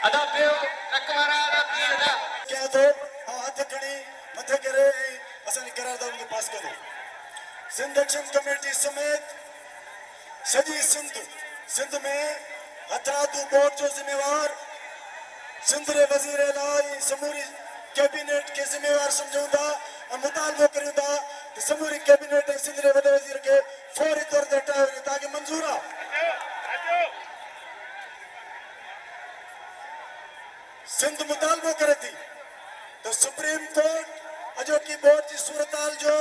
अदा पियो रखवारा अदा पियो अदा क्या तो हाथ खड़ी मथे करे असन करारदार के पास करो सिंध एक्शन कमेटी समेत सजी सिंध में हथरादू बोर्ड जो जिम्मेवार सिंध रे वजीर इलाही समूरी कैबिनेट के जिम्मेवार समझौता और मुतालबो करूंदा कि समूरी कैबिनेट सिंध रे वडे वजीर के फौरी तौर ते हटायो ताकि मंजूरा सिंध मुतालबो करे थी तो सुप्रीम कोर्ट अजो की बोर्ड की सूरताल जो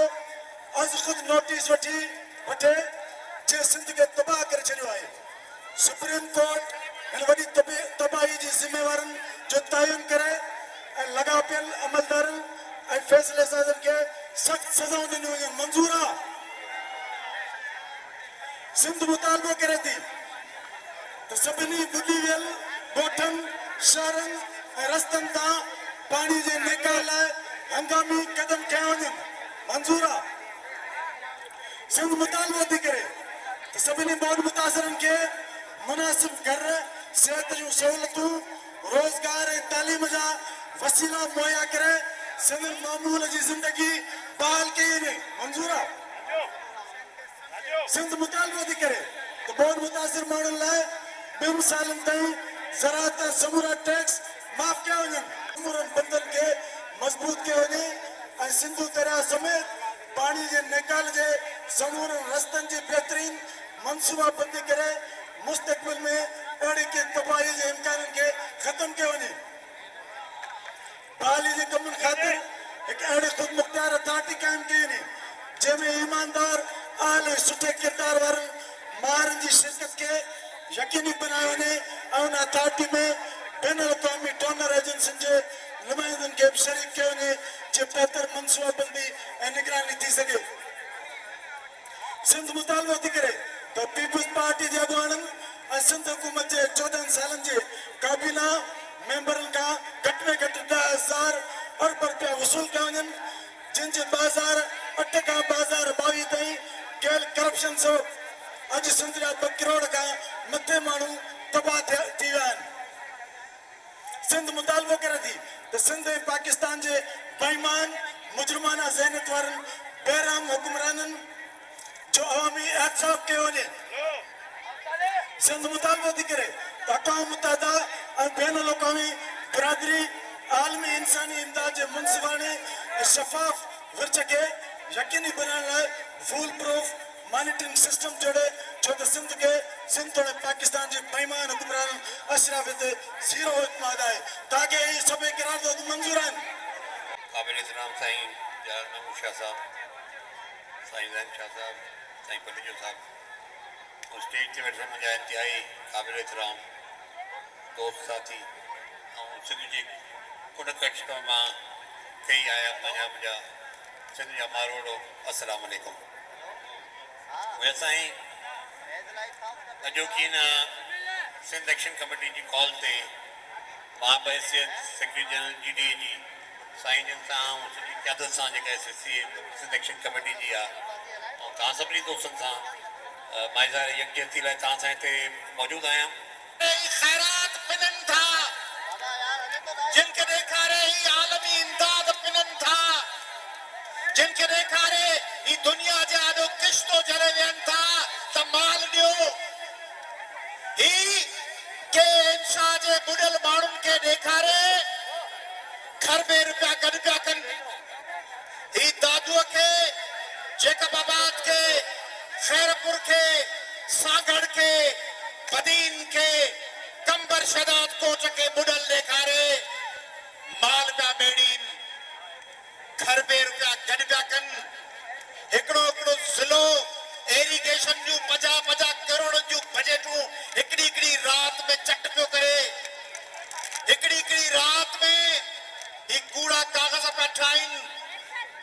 आज खुद नोटिस वठे जे सिंध के तबाह कर छड़ियो है सुप्रीम कोर्ट इन वडी तबाही जी जिम्मेवारन जो तयन करे लगा पियल अमलदारन फैसले साजन के सख्त सजाओं दिनों मंजूरा सिंध मुतालबो करे थी तो सभिनी बुधी वियल गोठन शहरन रस्तन ता पानी जे निकाल हंगामी कदम खया वञनि मंजूरा सिंध मुतालबो थी करे तो सभिनी बोर्ड मुतासिरन के मुनासिब घर सेहत जूं सहूलतूं रोजगार ऐं तालीम जा वसीला मुहैया करे सिंध मामूल जी जिंदगी बहाल कई वञे मंजूरा सिंध मुतालबो थी करे तो बोर्ड मुतासिर माण्हुनि लाइ 2 सालन ताईं ज़राअत समूरा टैक्स माफ़ कया वञनि समूरनि बंदनि के मज़बूत कयो वञे ऐं सिंधु दरिया समेत पानी जे निकाल जे समूरनि रस्तनि जी बहितरीन मनसूबाबंदी करे मुस्तक़बिल में अहिड़ी के तबाही जे इम्काननि के ख़त्म कयो वञे बहाली जे कमनि ख़ातिर हिकु अहिड़ी ख़ुदि मुख़्तियार अथॉरिटी क़ाइमु कई वञे जंहिंमें ईमानदार आल ऐं सुठे किरदार वारनि माहिरनि जी शिरकत के यकीनी बनायो वञे ऐं उन अथॉरिटी में बैन अवी डोनर एजेंसियुनि जे नुमाइंदनि खे बि शरीक कयो वञे जे बहितर मनसूबाबंदी ऐं निगरानी थी सघे सिंध मुतालबो थी करे तो पीपल्स पार्टी जे अॻुवाणनि ऐं सिंध हुकूमत जे 14 सालनि जे काबीना मेंबरनि खां घटि में घटि 10,000 अरब रुपया वसूल कया वञनि जिन जे 2008 खां 2022 ताईं कयल करप्शन सां अॼु सिंध जा 2 करोड़ खां मथे माण्हू तबाह थी विया आहिनि सिंध मुतालबो करे थी तो सिंध ऐं पाकिस्तान जे बेईमान मुजरिमाना ज़हनियत वारनि बेरहम हुक्मराननि जो अवामी एहतसाब कयो वञे सिंध मुतालबो थी करे तो अक़वाम मुत्तहिदा ऐं बैन अवी बिरादरी आलमी इंसानी इमदाद जे मुनसिफाने ऐं शफ़ाफ़ विर्छ खे यकीनी बनाइण लाइ फूल प्रूफ मॉनिटरिंग सिस्टम जोड़े छो तो सिंध तोड़े पाकिस्तान जे बेईमान हुक्मरान अशराफ ते ज़ीरो इत्मीनान है ताकि ये सभई करारदाद मंजूर आहिनि काबिल इहतराम साईं जलाल महमूद शाह साहब साईं ज़ैन शाह साहब साईं पटेजो साहब और स्टेज ते वेठल मुंहिंजा इंतिहाई काबिल इहतराम दोस्त साथी ऐं सिंध जे कुन कच्छ खां मां कई आया पंहिंजा मुंहिंजा सिंध जा मारोड़ो अस्सलाम वालेकुम उहे साईं अॼोकी न सिंध एक्शन कमेटी जी कॉल ते मां बहसियत सेक्रेटरी जनरल GDA जी साईं जन सां ऐं सॼी क़यादत सां जेका SSC सिंध एक्शन कमेटी जी आहे ऐं तव्हां सभिनी दोस्तनि सां मां इज़हार यकजहती लाइ तव्हां सां हिते मौजूदु आहियां ख़ैरात पिननि था जिन खे ॾेखारे ही आलमी इमदाद पिननि था जिन खे ॾेखारे ही दुनिया जे आॾो किश्तो जरे वियनि था त माल ॾियो ही के इंशा जे बुॾल माण्हुनि खे ॾेखारे खरबे रुपया गॾु पिया कनि ही दादूअ खे जेकबाबाद खे खैरपुर खे सागड़ खे बदीन खे कंबर शदाद कोच खे बुॾल ॾेखारे माल पिया मेड़ीन खरबे रुपया गॾु पिया कनि हिकिड़ो हिकिड़ो ज़िलो एरीगेशन जूं 50 करोड़ जूं बजटूं हिकिड़ी रात में चट पियो करे हिकिड़ी रात में ही कूड़ा कागज़ पिया ठाहिनि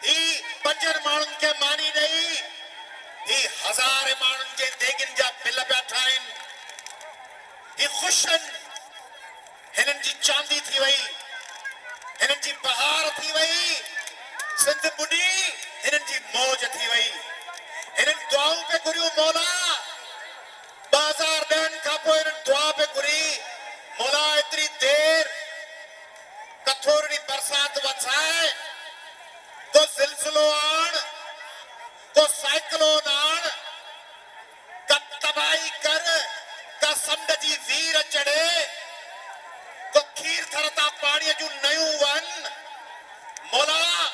ही 5 माण्हुनि खे मानी ॾेई ही 1000 माण्हुनि जे देगिन जा बिल पिया ठाहिनि ही ख़ुशि आहिनि हिननि जी चांदी थी वई हिननि जी बहार थी वई सिंध बुॾी हिननि जी मौज थी वई हिननि दुआऊं पे घुरियूं मौला 2010 खां पोइ हिननि दुआ पे घुरी मौला एतिरी देर ठाए को ज़िलज़िलो आण को साइक्लोन आण का तबाही कर का समुंड जी वीर चढ़े को खीर थरता पानी जूं नयूं वन मौला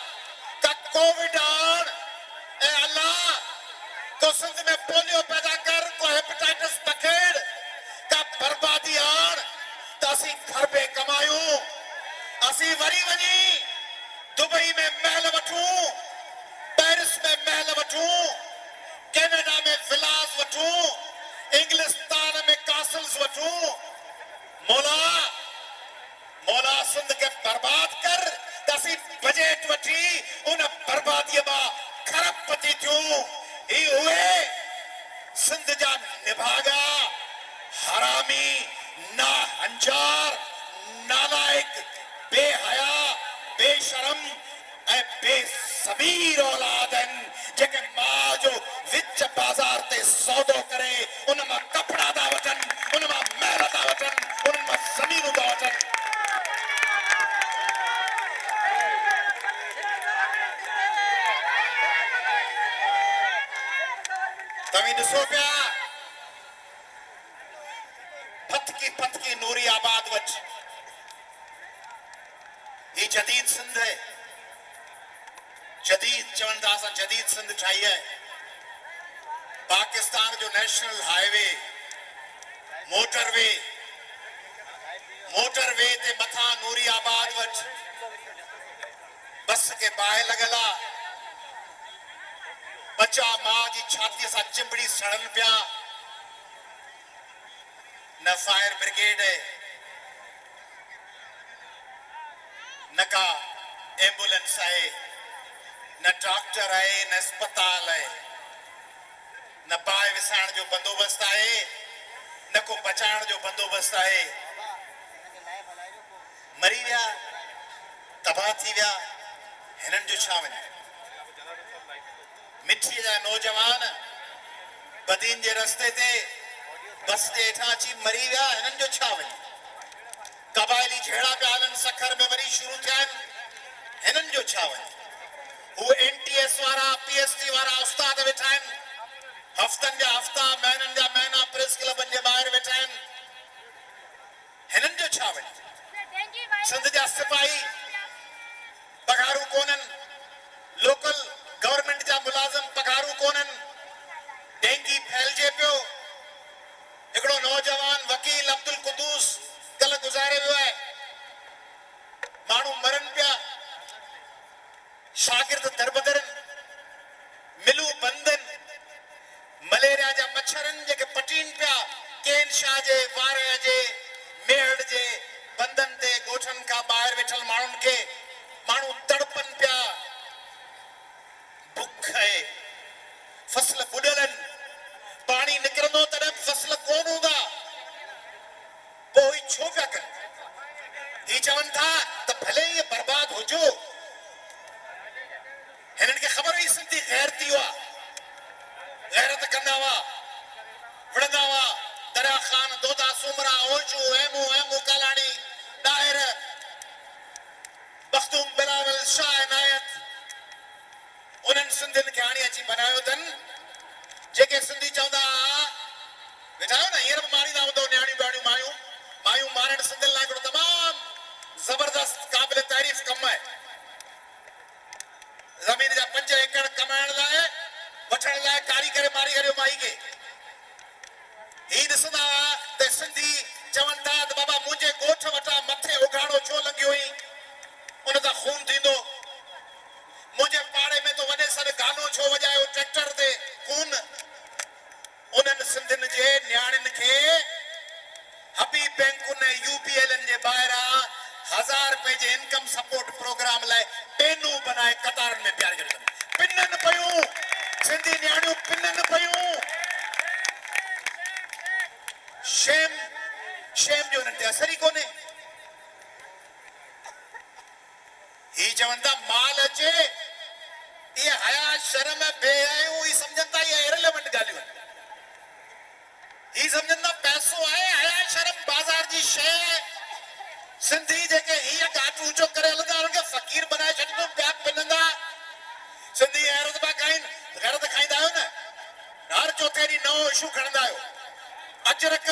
का कोविड आण ए अल्लाह को सिंध में पोलियो पैदा कर को हेपेटाइटिस पखेड़ का बर्बादी आण त असीं घर पे कमायूं असीं वरी वञी दुबई में महल वठूं पेरिस में महल वठूं कनाडा में विलास वठूं इंग्लिस्तान में कासल्स वठूं मौला मौला सिंध के बर्बाद कर त असीं बजट वठी उन बर्बादीअ मां खरबपती थियूं ही उहे सिंध जा निभागा हरामी ना हंजार नालायक बेहया बेशरम ऐं बेसमीर औलादन जेके मां जो विच बाजार ते सौदो करे उन मां कपड़ा था वठन उन मां महल था वठन उन मां ज़मीनूं था वठन तव्हीं ॾिसो पिया फतकी नूरी आबाद वटि ही जदीद सिंध है जदीद चवनि था असां जदीद सिंध ठाही है पाकिस्तान जो नेशनल हाईवे मोटरवे ते मथां नूरी आबाद वटि बस के बाहि लॻल आहे बच्चा मां जी छातीअ सां चिंबड़ी सड़न पिया न फायर ब्रिगेड है न का एम्बुलेंस है न डॉक्टर है न अस्पताल है न बाहि विसाइण जो बंदोबस्त है न को बचाइण जो बंदोबस्त है मरी विया तबाह थी विया हिननि जो छा वञे मिठीअ जा नौजवान बदीन जे रस्ते ते बस जे हेठां अची मरी विया हिननि जो छा वञे कबाइली झेड़ा पिया हलनि सखर में वरी शुरू थिया आहिनि हिननि जो छा वञे हू NTS वारा PST वारा उस्ताद वेठा आहिनि हफ़्तनि जा हफ़्ता महीननि जा महीना प्रेस क्लबनि जे ॿाहिरि वेठा आहिनि हिननि जो छा वञे सिंध जा सिपाही पघारूं कोन्हनि लोकल गवर्नमेंट जा मुलाज़िम पघारूं कोन्हनि डेंगी फैलिजे पियो हिकिड़ो नौजवान वकील अब्दुल कुदूस कल गुज़ारे वियो आहे माण्हू मरनि पिया शागिर्द दरबदरनि मिलूं बंदनि मलेरिया जा मच्छरनि जेके पटीनि पिया केन शाह जे वारे जे मेड़ जे बंदनि ते ॻोठनि खां ॿाहिरि वेठल माण्हुनि खे माण्हू तड़पनि पिया बुख आहे फसल ॿुॾल आहिनि पाणी निकिरंदो तॾहिं फसल कोन हूंदा पोइ छो पिया कनि ही चवनि था त भले इहे बर्बाद हुजो हिननि खे ख़बर हुई सिंधी गैरती हुआ गैरत कंदा हुआ विढ़ंदा हुआ दरिया ख़ान दोदा सुमरा ओशू हेमू कालाणी डायर मखदूम बिलावल शाह इनायत उन्हनि सिंधियुनि खे हाणे अची बनायो अथनि जेके सिंधी चवंदा वेठा आहियो न हींअर बि मारींदा हूंदव न्याणियूं ॿियाणियूं मायूं मारण सिंधियुनि लाइ हिकिड़ो तमामु ज़बरदस्त क़ाबिल तारीफ़ कमु आहे ज़मीन जा 5 एकड़ कमाइण लाइ वठण लाइ कारी करे मारी करे माई खे ही ॾिसंदा त सिंधी चवनि था त बाबा मुंहिंजे ॻोठ वटां मथे उघाड़ो छो लॻियो हुई उन सां खून थींदो मुझे पाड़े में तो वने सर गानो छो वजायो ट्रैक्टर ते खून उन्हनि सिंधियुनि जे न्याणियुनि खे हबीब बैंकुनि UPL जे ॿाहिरां 1000 रुपए जे इनकम सपोर्ट प्रोग्राम लाइ पेनू बनाए कतारनि में प्यार करे पिननि पयूं सिंधी न्याणियूं पिननि पयूं शेम जो उन्हनि ते असर ई कोन्हे ही चवनि था माल अचे ये हया शर्म बेहयायूं ही समझंदा ये इररिलेवेंट ॻाल्हियूं ही समझंदा पैसो आहे हया शर्म बाज़ार जी शइ सिंधी जेके हीअ गाट ऊंचो करे हलंदा उनखे फ़कीर बनाए छॾींदो ॿिया पिनंदा सिंधी गैरत पिया खाइनि गैरत खाईंदा आहियो न हर चौथे ॾींहुं नओं इशू खणंदा आहियो अजरक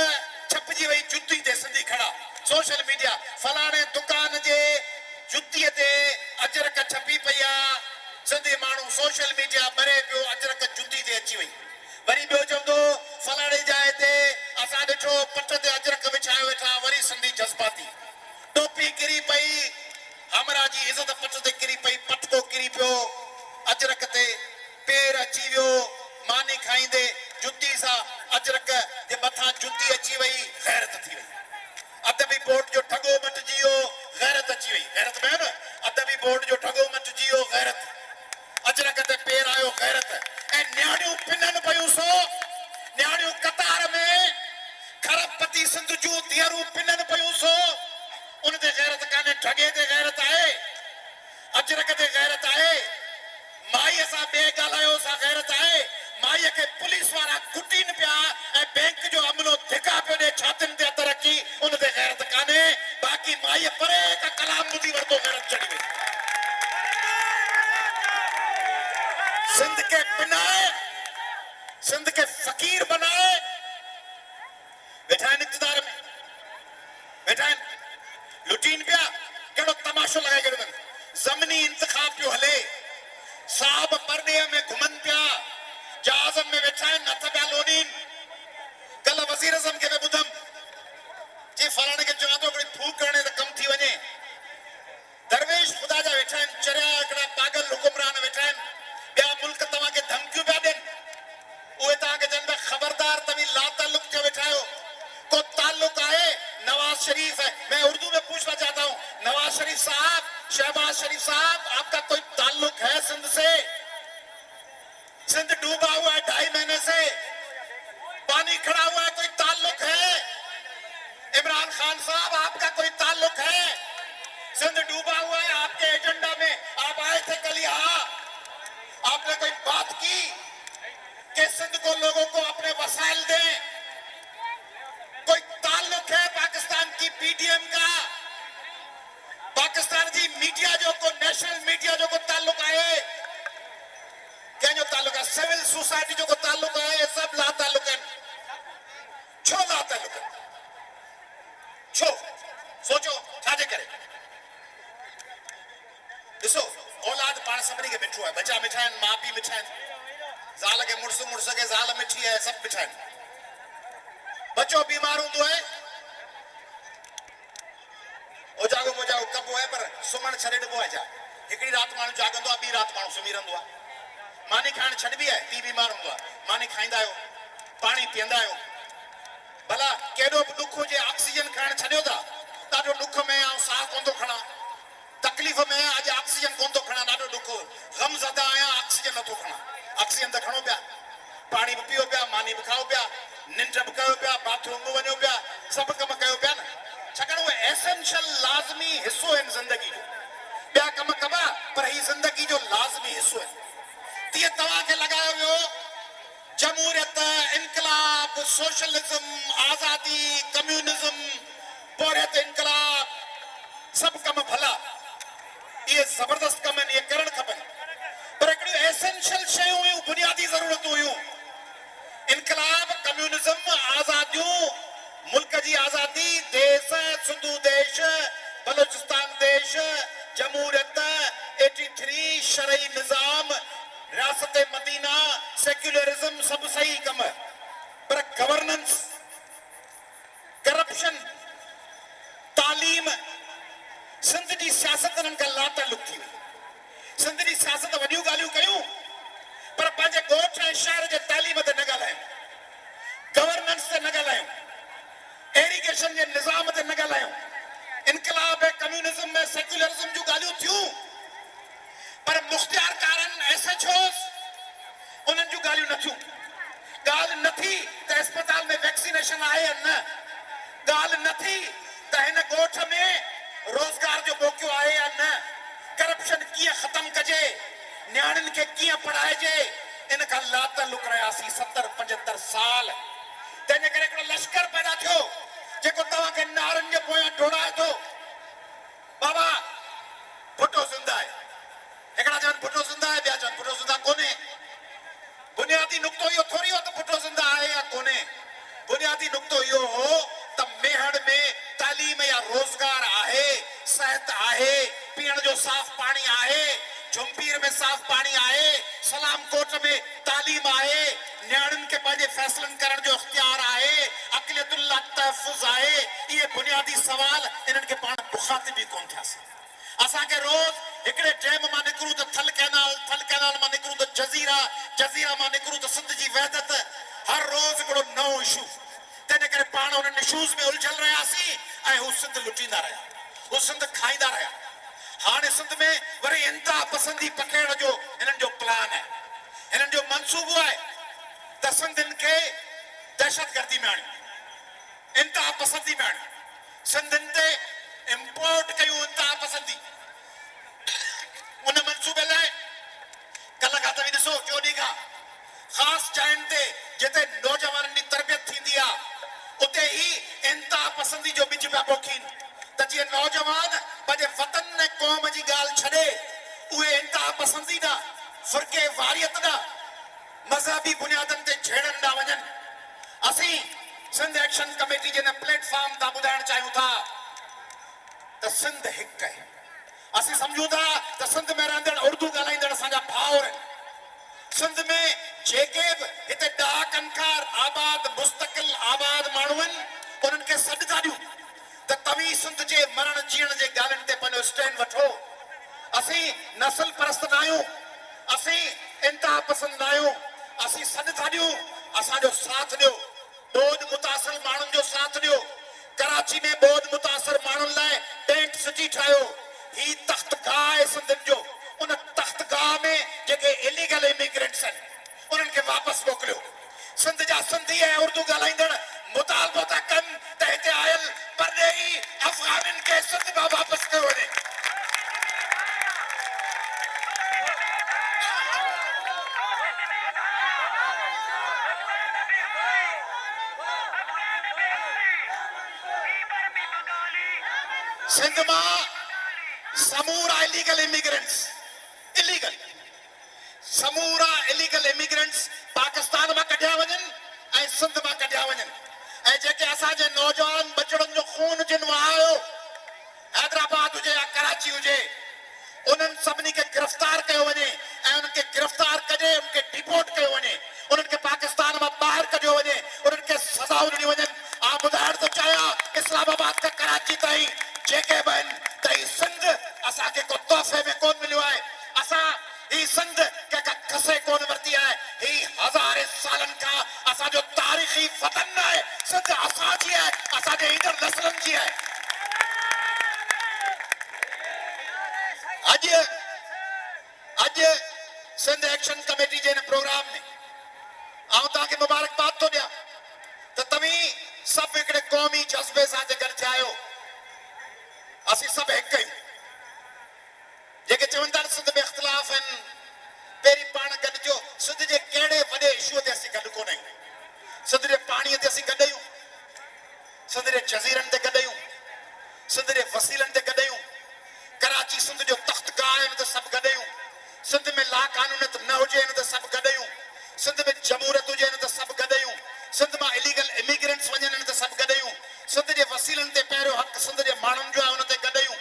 छपिजी वई जुती ते सिंधी खड़ा सोशल मीडिया फलाणे दुकान जे जुतीअ ते अजरक छपी पई आहे सिंधी माण्हू सोशल मीडिया भरे पियो अजरक जुती ते अची वई वरी ॿियो चवंदो फलाणे जाइ ते असां ॾिठो पट ते अजरक विछाए वेठा वरी सिंधी जज़्बाती टोपी किरी पई हमरा जी इज़त पट ते किरी पई पटको किरी पियो अजरक ते पेर अची वियो मानी खाईंदे जुती सां अजरक जे मथां जुती अची वई गैरत थी वई अदबी बोर्ड जो ठगो मटिजी वियो गैरत अची वई गैरत में न अदबी बोर्ड जो ठगो मटिजी वियो गैरत अजरक ते पेर आयो गैरत ऐं न्याणियूं पिननि पयूं सो न्याणियूं कतार में खरबपति सिंध जूं धीअरूं पिननि पयूं सो उन ते गैरत कान्हे ठगे ते गैरत आहे अजरक ते गैरत आहे माईअ सां ॿिए ॻाल्हायो सां गैरत आहे माईअ खे पुलिस वारा कुटीनि पिया ऐं बैंक जो अमलो धिका पियो ॾे छातियुनि ते अतर रखी उन ते गैरत कान्हे बाक़ी माईअ परे का कलाम ॿुधी वरितो गैरत चढ़ी वई सिंध के पिनाए सिंध के फ़कीर बनाए वेठा आहिनि इक़्तिदार में वेठा आहिनि लुटीन पिया कहिड़ो तमाशो लॻाए छॾियो अथनि ज़मीनी इंतिखाब पियो हले साहब परॾे में घुमनि पिया जहाज़नि में वेठा आहिनि हथ पिया लोॾीनि कल्ह वज़ीर आज़म खे बि ॿुधमि चई फलाणे खे चवां थो हिकिड़ी फूक करणे त कमु थी वञे दरवेश ख़ुदा जा वेठा आहिनि चरिया हिकिड़ा पागल हुकुमरान वेठा आहिनि ॿिया मुल्क तव्हांखे धमकियूं पिया ॾियनि उहे तव्हांखे चवनि पिया ख़बरदार तव्हीं लातालुक थियो वेठा आहियो को ताल्लुक आहे नवाज शरीफ है मैं उर्दू में पूछना चाहता हूँ नवाज शरीफ साहब शहबाज शरीफ साहब आपका कोई ताल्लुक है सिंध से सिंध डूबा हुआ है 2.5 महीने से पानी खड़ा हुआ है कोई ताल्लुक है इमरान खान साहब आपका कोई ताल्लुक है सिंध डूबा हुआ है आपके एजेंडा में आप आए थे कल यहाँ आपने कोई बात की कि सिंध को लोगों को अपने वसाइल दें कोई ताल्लुक है पाकिस्तान की पीडीएम का पाकिस्तान की मीडिया जो को नेशनल मीडिया जो को ताल्लुक है क्या जो ताल्लुक है सिविल सोसाइटी जो को ताल्लुक है ये सब ला ताल्लुक है छो ला ताल्लुक है छो सोचो छाजे करे ॾिसो औलाद पाण सभिनी खे मिठो आहे बचा मिठा आहिनि माउ पीउ मिठा आहिनि ज़ाल खे मुड़ुस मुड़ुस खे ज़ाल मिठी आहे सभु मिठा आहिनि बच्चो बीमार हूंदो आहे ओजागो मोजागो कबो आहे पर सुम्हणु छॾे ॾिबो आहे छा हिकिड़ी राति माण्हू जाॻंदो आहे ॿी राति माण्हू सुम्ही रहंदो आहे मानी खाइणु छॾिबी आहे पीउ बीमार हूंदो आहे मानी खाईंदा आहियो पाणी पीअंदा आहियो भला केॾो बि ॾुख हुजे ऑक्सीजन खाइणु छॾियो था ॾाढो ॾुख में आउं साहु कोन थो खणां तकलीफ़ में अॼु ऑक्सीजन कोन थो खणां ॾाढो ॾुख ग़म ज़दा आहियां ऑक्सीजन नथो खणां ऑक्सीजन त खणो पिया पाणी बि पीओ पिया मानी बि खाओ पिया निंड बि कयो पिया बाथरूम बि वञो पिया सभु कम कयो पिया न छाकाणि उहे एसेंशियल लाज़मी हिसो आहिनि ज़िंदगी जो ॿिया कम कबा पर हीअ ज़िंदगी जो लाज़मी हिसो आहे तीअं तव्हांखे लॻायो वियो जमहूरियत इनकलाब सोशलिज़म आज़ादी कम्युनिज़म पोरियत इनकलाब सभु कम भला इहे ज़बरदस्त कम आहिनि इहे करणु खपनि पर हिकिड़ियूं एसेंशियल शयूं हुयूं बुनियादी ज़रूरतूं हुयूं इनकलाब कम्युनिज़म आज़ादियूं मुल्क जी आज़ादी देश सिंधु देश बलूचिस्तान देश जमहूरियत 83 शरई निज़ाम रियासत मदीना सेक्युलरिज्म सभु सही कम पर गवर्नेंस करप्शन तालीम सिंध जी सियासत हिननि खां लातालुक थी वई सिंध जी सियासत वॾियूं ॻाल्हियूं कयूं पर पंहिंजे ॻोठ ऐं शहर जे तालीम ते न ॻाल्हायूं गवर्नेंस ते न ॻाल्हायूं एरीगेशन जे निज़ाम ते न ॻाल्हायूं इनकलाब ऐं कम्युनिज़म में सेक्युलरिज्म जूं ॻाल्हियूं थियूं पर मुख़्तियार कारनि ऐसे छोस उन्हनि जूं ॻाल्हियूं न थियूं ॻाल्हि न थी त अस्पताल में वैक्सीनेशन आहे या न ॻाल्हि न थी त हिन ॻोठ में रोज़गार जो मौक़ो आहे या न करप्शन कीअं ख़तम कजे न्याणियुनि खे कीअं पढ़ाइजे इन खां लातालुक रहियासीं 70-75 साल तंहिंजे करे हिकिड़ो लश्कर पैदा थियो जेको तव्हांखे नारनि जे पोयां डोड़ाए थो बाबा भुट्टो ज़िंदा है, हिकिड़ा चवनि भुट्टो ज़िंदा है, ॿिया चवनि भुट्टो ज़िंदा कोन्हे। बुनियादी नुक़्तो इहो थोरी हो त भुट्टो ज़िंदा आहे या कोन्हे। बुनियादी नुक़्तो इहो हो त मेहड़ में तालीम या रोज़गार आहे, सिहत आहे, पीअण जो साफ़ पाणी आहे, झुमपीर में साफ़ पाणी आहे, सलामकोट में तालीम आहे, न्याणियुनि खे पंहिंजे फ़ैसिलनि करण जो इख़्तियार आहे, अक़लियतुल्लाह तहफ़्फ़ुज़ आहे। इहे बुनियादी सवाल इन्हनि खे पाण मुख़ातिब ई कोन थियासीं। असांखे रोज़ हिकिड़े डैम मां निकिरूं त थल कैनाल मां निकिरूं त जज़ीरा मां निकिरूं त सिंध जी वहदत, हर रोज़ हिकिड़ो नओं इशू। तंहिंजे करे पाण उन्हनि इशूज़ में उलझल रहियासीं ऐं हू सिंध लुटींदा रहिया, हू सिंध खाईंदा रहिया। हाणे सिंध में वरी इंतिहा पसंदी पखेड़ जो हिननि जो प्लान आहे, हिननि जो मंसूबो आहे त सिंधियुनि खे दहशतगर्दी में आणियूं, इंतिहा पसंदी में आणियूं, सिंधियुनि ते इम्पोर्ट कयूं इंतिहा पसंदी। उन मंसूबे लाइ कल्ह खां तव्हां ॾिसो चोॾहीं खां ख़ासि जायुनि ते जिते नौजवाननि जी तरबियत थींदी आहे उते ई इंतिहा पसंदी जो ॿिज पिया पोखीनि त जीअं नौजवान पंहिंजे वतन ऐं क़ौम जी ॻाल्हि छॾे उहे इंतिहा पसंदी ॾांहुं, फ़िरके वारियत ॾांहुं, मज़हबी बुनियादनि ते छेड़नि ॾांहुं वञनि। असीं सिंध एक्शन कमेटी जे हिन प्लेटफॉर्म तां ॿुधाइण चाहियूं था त सिंध हिकु आहे। असीं सम्झूं था त सिंध में रहंदड़ उर्दू ॻाल्हाईंदड़ असांजा भाउर आहिनि। सिंध में जेके बि हिते ॾाह कनकार आबाद मुस्तक़िल आबाद माण्हू आहिनि उन्हनि खे सॾु था ॾियूं त तव्हीं सिंध जे मरण जीअण जे ॻाल्हियुनि ते पंहिंजो स्टैंड वठो। असीं नस्ल परस्त न आहियूं, असीं इंतिहा पसंद न आहियूं, असीं सॾु था ॾियूं, असांजो साथ ॾियो। ॿोध मुतासिर माण्हुनि जो साथ ॾियो। कराची में ॿोध मुतासिर माण्हुनि लाइ टेंट सिटी ठाहियो। ही तख़्तगाह आहे सिंधियुनि जो। उन तख़्तगाह में जेके इलीगल इमिग्रेंट्स आहिनि उन्हनि खे वापसि मोकिलियो। सिंध जा सिंधी ऐं उर्दू ॻाल्हाईंदड़ मुतालबो था कनि त हिते आयल परॾेही अफ़गाननि खे सिंध मां वापसि कयो वञे। सिंध मां समूरा इलीगल इमिग्रेंट्स पाकिस्तान मां कढिया वञनि ऐं सिंध मां कढिया वञनि ऐं जेके असांजे नौजवान बचड़नि जो खून जिन वहायो हैदराबाद हुजे या कराची हुजे उन्हनि सभिनी खे गिरफ़्तार कयो वञे ऐं उन्हनि खे गिरफ़्तार कजे, उनखे डिपोर्ट कयो वञे, उन्हनि खे पाकिस्तान मां ॿाहिरि कढियो वञे, उन्हनि खे सज़ाऊं ॾिनियूं वञनि। आउं ॿुधाइण थो चाहियां इस्लामाबाद खां कराची ताईं जेके बि आहिनि त ही सिंध असांखे को तोहफ़े में कोन मिलियो आहे। असां ही सिंध कंहिंखां खसे कोन वरिती आहे। ही हज़ारे सालनि खां असांजो तारीख़ी वतन आहे। सिंध असांजी आहे, असांजे ईंदड़ नस्लनि जी आहे। अॼु सिंध एक्शन कमेटी जे हिन प्रोग्राम में आउं तव्हांखे मुबारकबाद थो ॾियां त तव्हीं सभु हिकिड़े क़ौमी जज़्बे सां गॾु थिया आहियो। असीं सभु हिकु आहियूं। जेके चवनि था सिंध में इख़्तिलाफ़ आहिनि, पहिरीं पाण गॾिजो। सिंध जे कहिड़े वॾे इशूअ ते असीं गॾु कोन आहियूं। सिंध जे पाणीअ ते असीं गॾु आहियूं, सिंध जे जज़ीरनि ते गॾु आहियूं, सिंध जे वसीलनि ते गॾु आहियूं। कराची सिंध जो तख़्तगाह आहे, हुन ते सभु गॾु आहियूं। सिंध में ला क़ानूनियत न हुजे हिन ते सभु गॾु आहियूं। सिंध में जमूरत हुजे हिन ते सभु गॾु आहियूं। सिंध मां इलीगल इमिग्रेंट्स वञनि हिन ते सभु गॾु आहियूं। सिंध जे वसीलनि ते पहिरियों हक़ सिंध जे माण्हुनि जो आहे, हुन ते गॾु आहियूं।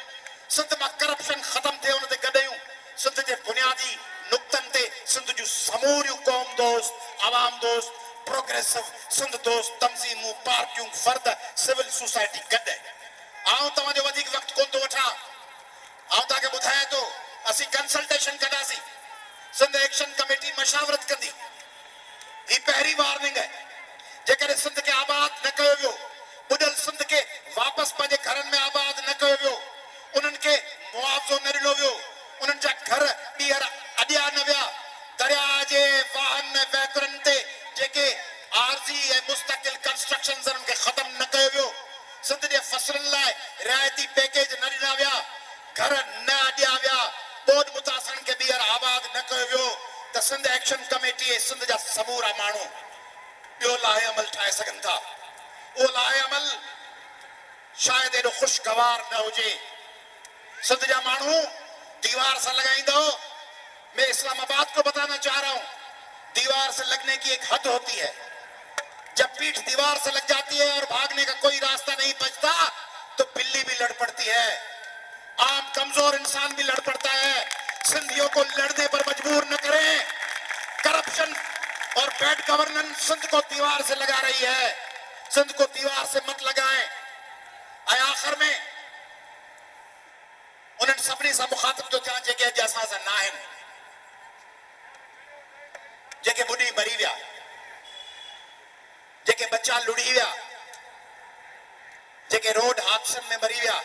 सिंध मां करप्शन ख़तमु थिए हुन ते गॾु आहियूं। सिंध जे बुनियादी नुक़्तनि ते सिंध जूं समूरियूं क़ौम दोस्त, आवाम दोस्त, प्रोग्रेसिव सिंध दोस्त तंज़ीमूं, पार्टियूं, फर्द, सिविल सोसाइटी गॾु आहे। आउं तव्हांजो वधीक वक़्तु कोन थो वठां। आउं तव्हांखे ॿुधायां थो असीं कंसल्टेशन कंदासीं। सिंध एक्शन कमेटी मशावरत कंदी। ही पहिरीं वार्निंग आहे। जेकॾहिं सिंध खे आबाद न कयो वियो, ॿुॾल सिंध खे वापसि पंहिंजे घरनि में आबाद न कयो वियो, उन्हनि खे मुआवज़ो न ॾिनो वियो, उन्हनि जा घर ॿीहर अॾिया न विया, दरिया जे वाहन ऐं वहिकरनि ते जेके आरज़ी ऐं मुस्तक़िल कंस्ट्रक्शन्स उन्हनि खे ख़तमु न कयो वियो, सिंध जे फसलनि लाइ रिआयती पैकेज न ॾिना विया, घर न अॾिया विया, ॿोध मुतासिरनि खे ॿीहर आबाद न कयो वियो, त सिंध एक्शन कमेटी ऐं सिंध जा समूरा माण्हू ॿियो लाहे अमल ठाहे सघनि था। उहो लाहे अमल शायदि एॾो ख़ुशगवार न हुजे, सिंध जा माण्हू दीवार से लगाईंदो। मैं इस्लामाबाद को बताना चाह रहा हूं, दीवार से लगने की एक हद होती है। जब पीठ दीवार से लग जाती है और भागने का कोई रास्ता नहीं बचता तो बिल्ली भी लड़ पड़ती है, आम कमजोर इंसान भी लड़ पड़ता है। सिंधियों को लड़ने पर मजबूर न करें। करप्शन और बैड गवर्नेंस सिंध को दीवार से लगा रही है, सिंध को दीवार से मत लगाएं। आखिर में उन्हनि सभिनी सां मुखातिब थो थियां जेके अॼु असां सां न आहिनि, जेके ॿुॾी मरी विया, जेके बच्चा लुड़ी विया, जेके रोड हादसनि में मरी विया,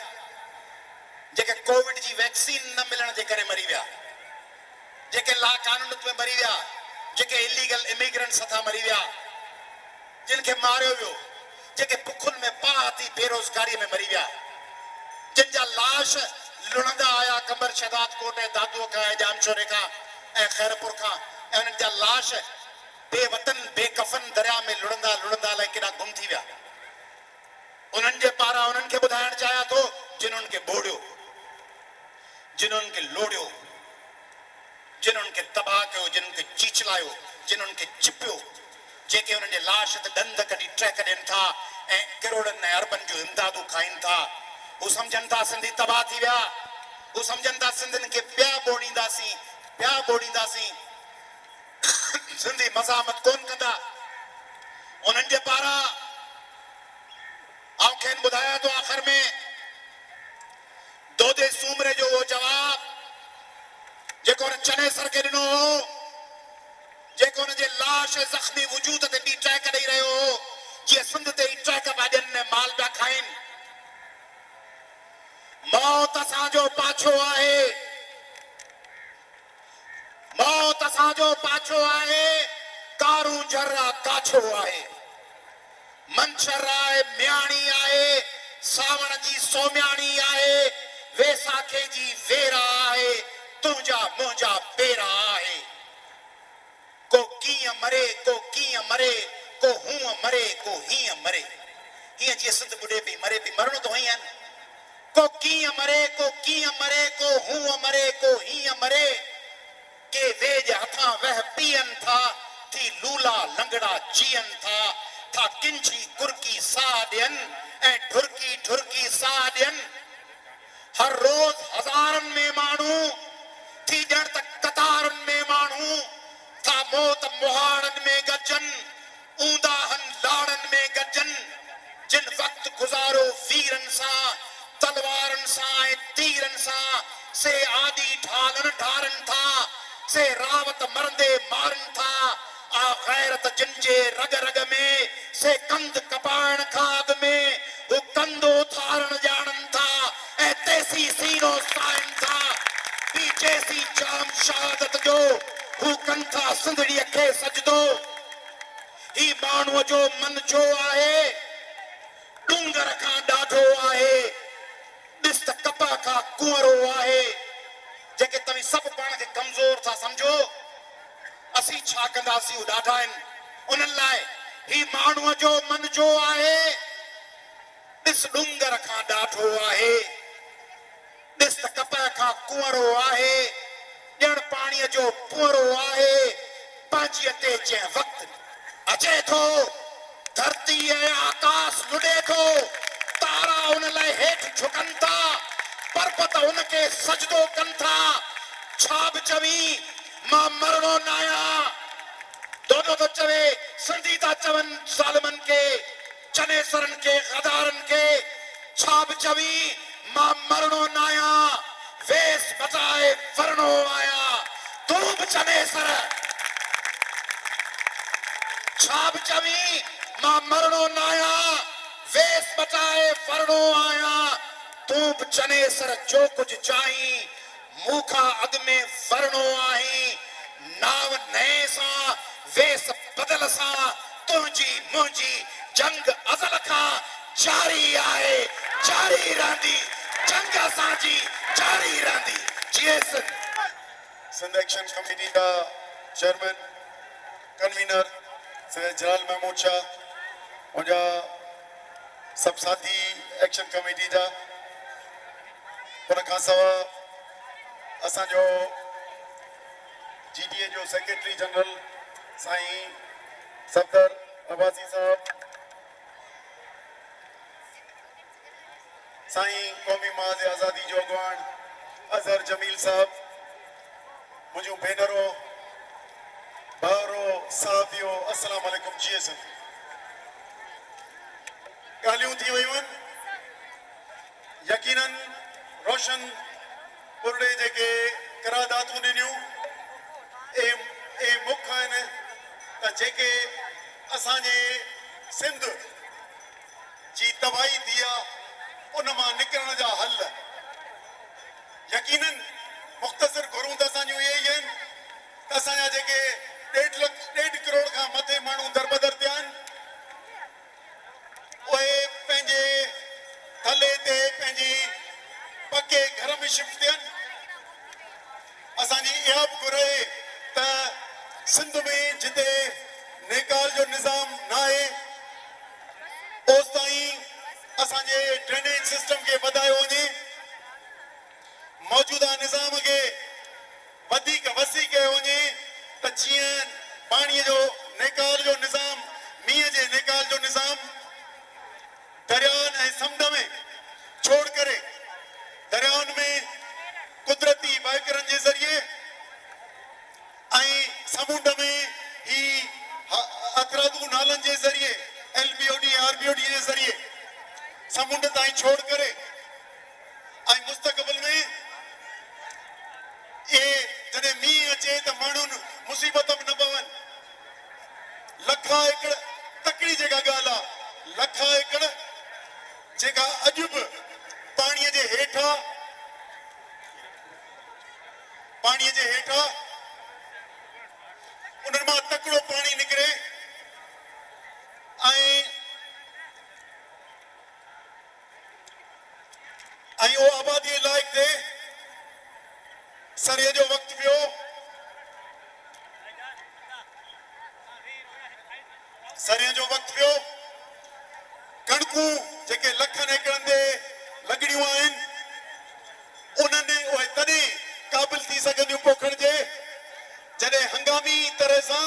जेके कोविड जी वैक्सीन न मिलण जे करे मरी विया, जेके ला कानून में मरी विया, जेके इलीगल इमिग्रेंट्स हथां मरी विया, जिन खे मारियो वियो, जेके बुखुनि में पाह थी बेरोज़गारी में मरी विया, जिन जा लाश लुणंदा आया कंबर शहदाद कोट ऐं दादूअ खां ऐं जामशोरे खां ऐं खैरपुर खां, ऐं उन्हनि जा लाश बेवतन बेकफन दरिया में लुणंदा लुणंदा अलाए केॾा गुम थी विया। उन्हनि जे पारां उन्हनि खे ॿुधाइण चाहियां थो जिन्हनि खे बोड़ियो, जिन्हनि खे लोड़ियो, जिन्हनि खे तबाह कयो, जिन्हनि खे चीचलायो, जिन्हनि खे चिपियो, जेके उन्हनि जे लाश ते ॾंद कढी ट्रैक ॾियनि था ऐं किरोड़नि ऐं अरबनि जूं इमदादूं खाइनि था, हू सम्झनि था सिंधी तबाह थी विया, हू सम्झनि था सिंधियुनि खे ॿिया ॿोड़ींदासीं, सिंधी मज़ामत कोन कंदा। उन्हनि जे पारां आउं खेनि ॿुधायां थो आख़िर में दोदे सूमरे जो उहो जवाब जेको हुन चनेसर खे ॾिनो हो, जेको हुनजे लाश ज़ख़्मी वजूद ते बि ट्रैक ॾेई रहियो हो, जीअं सिंध ते ई ट्रैक पिया ॾियनि माल पिया खाइनि। मौत असांजो पाछो आहे, मौत असांजो पाछो आहे, कारूं जर्रा काछो आहे, मंशर आहे म्याणी आहे, सावण जी सोम्याणी आहे, वेसाखे जी वेरा आहे, तुंहिंजा मुंहिंजा पेरा आहे। को कीअं मरे, को कीअं मरे, को हूअं मरे, को हीअं मरे, हीअं जीअं सिंध ॿुॾे पई मरे पई, मरणो त हूअं आहे। को कीअं मरे, को कीअं मरे, को हूअं मरे, को हीअं मरे, के वेज हथां वह पीअनि था, थी लूला लंगड़ा जीअनि था किंची कुरकी साह ॾियनि ऐं ठुरकी ठुरकी साह ॾियनि। हर रोज हज़ारनि में माण्हू थी ॼण त कतारनि में माण्हू था मौत मुहाड़नि में गजनि, ऊंदाहनि लाड़नि में गजनि। जिन वक़्तु गुज़ारो वीरनि सां, तलवारनि सां ऐं तीरनि सां, से आदि ढालनि ढारनि था, से रावत मरंदे मारनि था, आ गैरत जिन जे रग रग में, से कंद कपाइण खाग में, हू कंदो थारण ॼाणनि था ऐं तेसी सीनो साइनि था, पीचेसी जाम शहादत जो हू कनि था सिंधड़ीअ खे सजदो। ही माण्हूअ जो मन छो आहे, डूंगर खां ॾाढो आहे, ॾिस त कपा खां कुंवरो आहे। जेके तव्हीं सभु पाण खे कमज़ोर था सम्झो, असीं छा कंदासीं, हू ॾाढा आहिनि। उन्हनि लाइ ही माण्हूअ जो मन जो आहे, ॾिस डूंगर खां ॾाढो आहे, ॾिस त कपा खां कुंवरो आहे, ॼण पाणीअ जो पुअरो आहे, पंहिंजीअ ते जंहिं वक़्तु अचे थो, धरती ऐं आकाश लुॾे थो, तारा उन लाइ हेठि झुकनि था, पर्वत उनखे सजदो कनि था। छा बि चवी मां मरणो न आहियां, दोदो थो चवे, सिंधी था चवनि ज़ालिमनि खे, चनेसरनि खे, गदारनि खे, छा बि चवी मां मरणो न आहियां, वेस बचाए फरणो आहियां, तूं बि चनेसर। छा बि चवी मां मरणो न आहियां, वेस बचाए फरणो आहियां, तूं बि चनेसर। जो कुझु चाहीं मूंखां अॻु में फरणो आहीं, नाव नए सां, वेस बदल सां, तुंहिंजी मुंहिंजी जंग अज़ल खां जारी आहे, जारी रहंदी, जंग असांजी जारी रहंदी। जीएस सिंध एक्शन कमेटी का चेयरमैन कन्वीनर सैयद जलाल महमूद शाह, मुंहिंजा सब साथी एक्शन कमेटी जा, उनखां सवा असांजो GDA जो सेक्रेटरी जनरल साईं सफदर अब्बासी साहब, साईं क़ौमी महाज़ आज़ादी जो अॻवान अज़हर जमील साहब, मुंहिंजूं भेनरो भाउरो साहिबियो, अस्सलाम वालेकुम। GSM ॻाल्हियूं थी वयूं आहिनि, यकीनन रोशन पुरड़े जेके करारदातूं ॾिनियूं ए मुख आहिनि त जेके असांजे सिंध जी तबाही थी आहे उन मां निकिरण जा हल यकीनन मुख़्तसिर घुरूं त असांजूं इहे ई आहिनि त असांजा जेके 1.5 करोड़ खां मथे माण्हू दरबदर थिया आहिनि उहे पंहिंजे थले ते पंहिंजी पके घर में शिफ्ट थियनि। असांजी इहा बि घुर आहे त सिंध में जिते नेकाल जो निज़ाम न आहे ओस ताईं असांजे ड्रेनेज सिस्टम खे वधायो वञे, मौजूदा निज़ाम खे वधीक वसी कयो वञे त जीअं पाणीअ जो नेकाल जो निज़ाम, मींहं जे नेकाल जो निज़ाम दरियाउनि ऐं समुंड में छोड़ करे दरियाउनि में कुदरती वाहिकरनि जे ज़रिए ऐं समुंड में ही अतरादू नालनि जे ज़रिए LBOD RBOD जे ज़रिए समुंड ताईं छोड़ करे ऐं मुस्तक़बिल में जॾहिं मींहुं अचे त माण्हुनि मुसीबत में न पवनि। लखा एकड़ तकड़ी जेका ॻाल्हि आहे, लखा एकड़ जेका अॼु बि पाणीअ जे हेठां उन्हनि मां तकिड़ो पाणी निकिरे ऐं उहो आबादीअ लाइक़ थिए। सरीअ जो वक़्तु पियो, कणकूं जेके लखनि एकड़नि ते लॻड़ियूं आहिनि उन्हनि उहे तॾहिं क़ाबिल थी सघंदियूं पोखण जे जॾहिं हंगामी तरह सां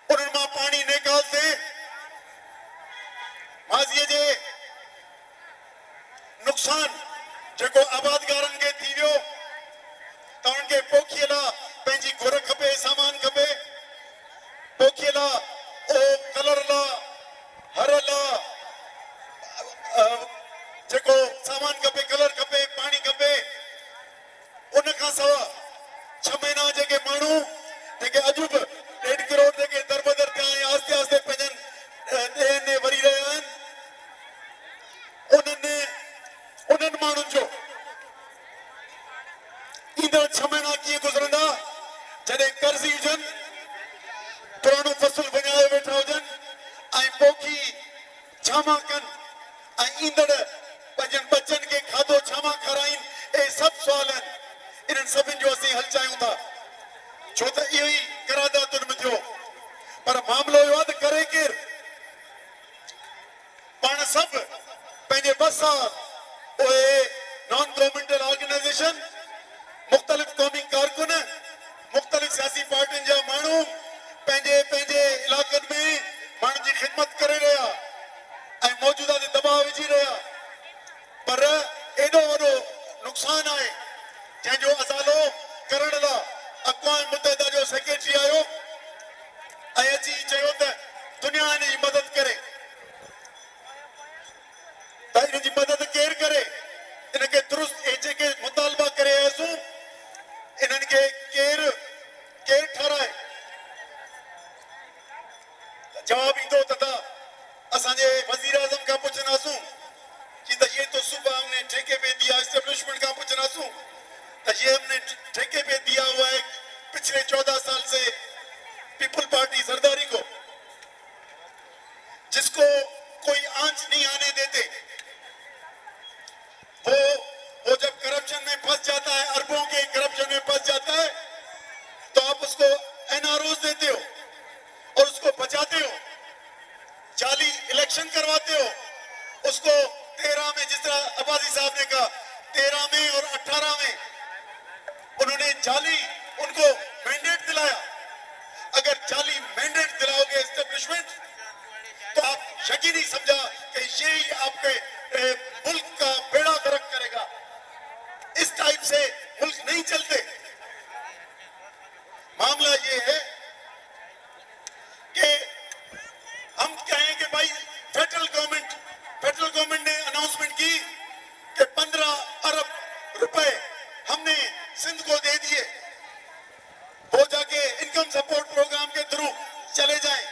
उन्हनि मां पाणी नेकाल थिए। माज़ीअ जे नुक़सान जेको आबादगारनि खे थी वियो त उन्हनि खे पोखीअ लाइ पंहिंजी घुर खपे, सामान खपे, पोखीअ लाइ ओ कलर लाइ हर लाइ जेको सामान खपे, कलर खपे, पाणी खपे। उन खां सवा 6 महीना जेके माण्हू जेके अॼु बि 1.5 करोड़ जेके दरबदर थिया ऐं आस्ते आस्ते पंहिंजनि ॾे वरी रहिया आहिनि, उन्हनि माण्हुनि जो ईंदड़ 6 महीना कीअं गुज़रंदा जॾहिं कर्ज़ी हुजनि, पुराणो फसल विञाए वेठा हुजनि ऐं पोखी छामा कनि ऐं ईंदड़ पंहिंजनि बचनि खे खाधो छामा खाराइनि। ए सभु सुवाल आहिनि, इन्हनि सभिनि जो असीं हल चाहियूं था छो त इहो ई करारदातुनि में थियो। पर मामिलो इहो आहे त करे केरु? पाण सभु पंहिंजे बस सां उहे नॉन गवर्नमेंटल ऑर्गेनाइजेशन, मुख़्तलिफ़ क़ौमी कारकुन, मुख़्तलिफ़ सियासी पार्टियुनि जा माण्हू पंहिंजे पंहिंजे इलाइक़नि में माण्हुनि जी ख़िदमत करे रहिया ऐं मौजूदा ते दबाव विझी रहिया। पर एॾो वॾो नुक़सान आहे जंहिंजो अज़ालो करण लाइ अक़वाम मुतहिदा जो सेक्रेटरी आयो ऐं अची चयो त दुनिया हिन जी मदद करे। त हिन जी मदद केरु करे? इनखे दुरुस्त जेके मुतालबा करे आयासीं इन्हनि खे केरु ठाराए? जवाब ईंदो त असांजे वज़ीर आज़म खां पुछंदासूं कि त ये तो सुबह हमने ठेके पे दिया, एस्टेब्लिशमेंट का पूछनासूं तो ये हमने ठेके पे दिया हुआ है पिछले 14 साल से पीपल पार्टी जरदारी को, जिसको कोई आंच नहीं आने देते। वो जब करप्शन में फंस जाता है, अरबों के करप्शन में फंस जाता है, तो आप उसको NROs देते हो और उसको बचाते हो, जाली इलेक्शन करवाते हो, उसको 13 में जिस तरह अब्बासी साहब ने कहा 13 में और 18 में उन्होंने जाली उनको मैंडेट दिलाया। अगर जाली मैंडेट दिलाओगे एस्टेब्लिशमेंट तो आप यकीन नहीं समझा कि ये ही आपके मुल्क का बेड़ा गर्क करेगा। इस टाइप से मुल्क नहीं चलते। मामला ये है कि हम कहें कि भाई फेडरल गवर्नमेंट ने अनाउंसमेंट की कि 15 अरब रुपए हमने सिंध को दे दिए, वो जाके इनकम सपोर्ट प्रोग्राम के थ्रू चले जाएं।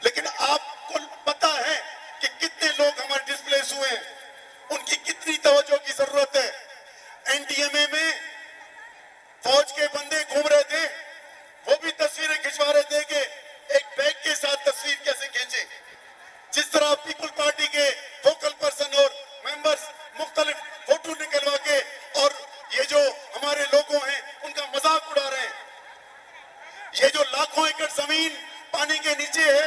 लेकिन आपको पता है कि कितने लोग हमारे डिस्प्लेस हुए हैं, उनकी कितनी तवज्जो की जरूरत है। एनडीएमए में फौज के बंदे घूम रहे थे, वो भी तस्वीरें खिंचवा रहे थे कि एक बैग के साथ तस्वीर कैसे खींचे। जिस तरह पीपल पार्टी के वोकल पर्सन और मेंबर्स मुख्तलिफ फोटो निकलवा के और ये जो हमारे लोगों हैं उनका मजाक उड़ा रहे हैं। ये जो लाखों एकड़ जमीन पानी के नीचे है,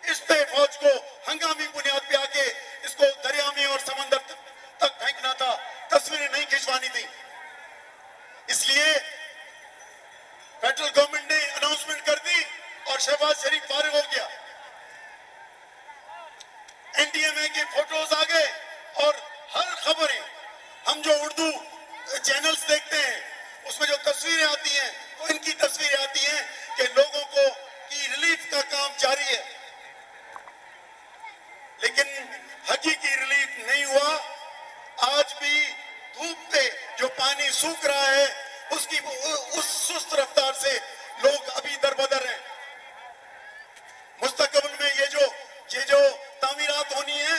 इस पे फौज को हंगामी बुनियाद पे आके इसको दरिया में और समंदर तक फेंकना था, तस्वीरें नहीं खिंचवानी थी। इसलिए फेडरल गवर्नमेंट ने अनाउंसमेंट कर दी और शहबाज शरीफ फारिग हो गया। एनडीएमए के फोटोज आ गए और हर खबरें हम जो उर्दू चैनल्स देखते हैं उसमें जो तस्वीरें आती हैं वो इनकी तस्वीरें आती हैं कि लोगों को की रिलीफ का काम जारी है, लेकिन हकीकी रिलीफ नहीं हुआ। आज भी धूप पे जो पानी सूख रहा है उसकी उस सुस्त रफ्तार से लोग अभी दरबदर हैं। मुस्तकबिल में ये जो तामीरात होनी है